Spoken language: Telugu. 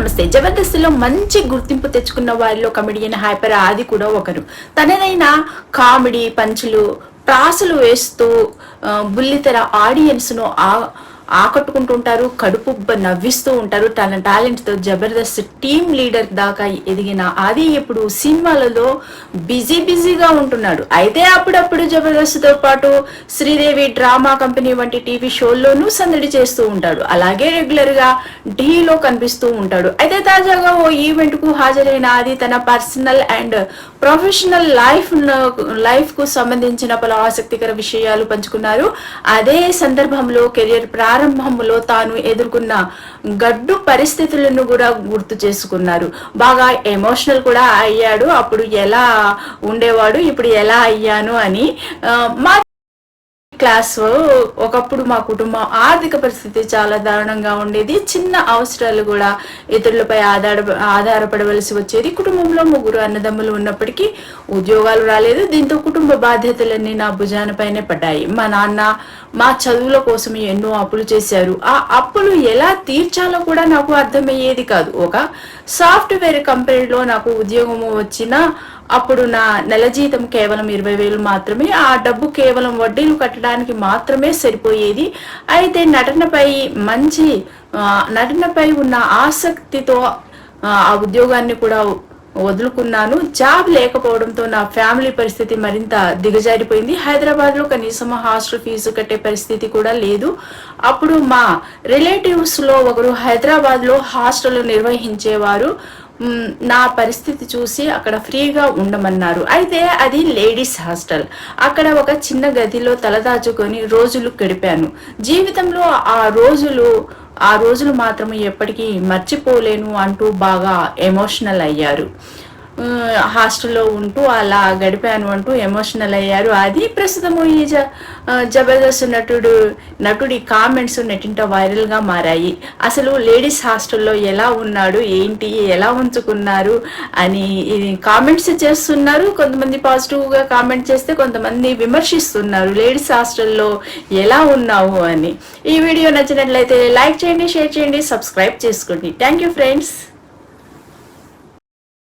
నమస్తే. జబర్దస్త్లో మంచి గుర్తింపు తెచ్చుకున్న వారిలో కమెడియన్ హైపర్ ఆది కూడా ఒకరు. తనదైన కామెడీ పంచులు ప్రాసలు వేస్తూ బుల్లితెర ఆడియన్స్ ను ఆకట్టుకుంటుంటారు, కడుపుబ్బ నవ్విస్తూ ఉంటారు. తన టాలెంట్తో జబర్దస్త్ టీమ్ లీడర్ దాకా ఎదిగిన ఆది ఇప్పుడు సినిమాలలో బిజీగా ఉంటున్నాడు. అయితే అప్పుడప్పుడు జబర్దస్త్తో పాటు శ్రీదేవి డ్రామా కంపెనీ వంటి టీవీ షోల్లోనూ సందడి చేస్తూ ఉంటాడు. అలాగే రెగ్యులర్గా ఢీలో కనిపిస్తూ ఉంటాడు. అయితే తాజాగా ఓ ఈవెంట్కు హాజరైన ఆది తన పర్సనల్ అండ్ ప్రొఫెషనల్ లైఫ్ కు సంబంధించిన పలు ఆసక్తికర విషయాలు పంచుకున్నారు. అదే సందర్భంలో కెరియర్ ప్రారంభంలో తాను ఎదుర్కొన్న గడ్డు పరిస్థితులను కూడా గుర్తు చేసుకున్నారు. బాగా ఎమోషనల్ కూడా అయ్యాడు. అప్పుడు ఎలా ఉండేవాడు, ఇప్పుడు ఎలా అయ్యాను అని. మా క్లాస్ ఒకప్పుడు మా కుటుంబం ఆర్థిక పరిస్థితి చాలా దారుణంగా ఉండేది. చిన్న అవసరాలు కూడా ఇతరులపై ఆధారపడవలసి వచ్చేది. కుటుంబంలో 3 అన్నదమ్ములు ఉన్నప్పటికీ ఉద్యోగాలు రాలేదు. దీంతో కుటుంబ బాధ్యతలన్నీ నా భుజానపైనే పడ్డాయి. మా నాన్న మా చదువుల కోసం ఎన్నో అప్పులు చేశారు. ఆ అప్పులు ఎలా తీర్చాలో కూడా నాకు అర్థమయ్యేది కాదు. ఒక సాఫ్ట్వేర్ కంపెనీలో నాకు ఉద్యోగం వచ్చినా అప్పుడు నా నెల జీతం కేవలం 20,000 మాత్రమే. ఆ డబ్బు కేవలం వడ్డీలు కట్టడానికి మాత్రమే సరిపోయేది. అయితే నటనపై ఉన్న ఆసక్తితో ఆ ఉద్యోగాన్ని కూడా వదులుకున్నాను. జాబ్ లేకపోవడంతో నా ఫ్యామిలీ పరిస్థితి మరింత దిగజారిపోయింది. హైదరాబాద్లో కనీసం హాస్టల్ ఫీజు కట్టే పరిస్థితి కూడా లేదు. అప్పుడు మా రిలేటివ్స్లో ఒకరు హైదరాబాద్లో హాస్టల్ నిర్వహించేవారు. నా పరిస్థితి చూసి అక్కడ ఫ్రీగా ఉండమన్నారు. అయితే అది లేడీస్ హాస్టల్. అక్కడ ఒక చిన్న గదిలో తలదాచుకొని రోజులు గడిపాను. జీవితంలో ఆ రోజులు మాత్రం ఎప్పటికీ మర్చిపోలేను అంటూ బాగా ఎమోషనల్ అయ్యారు. హాస్టల్లో ఉంటూ అలా గడిపాను అంటూ ఎమోషనల్ అయ్యారు. అది ప్రస్తుతము ఈ జబర్దస్త్ నటుడి కామెంట్స్ నెట్టింట వైరల్గా మారాయి. అసలు లేడీస్ హాస్టల్లో ఎలా ఉన్నాడు, ఏంటి, ఎలా ఉంచుకున్నారు అని కామెంట్స్ చేస్తున్నారు. కొంతమంది పాజిటివ్గా కామెంట్ చేస్తే కొంతమంది విమర్శిస్తున్నారు లేడీస్ హాస్టల్లో ఎలా ఉన్నావు అని. ఈ వీడియో నచ్చినట్లయితే లైక్ చేయండి, షేర్ చేయండి, సబ్స్క్రైబ్ చేసుకోండి. Thank you friends.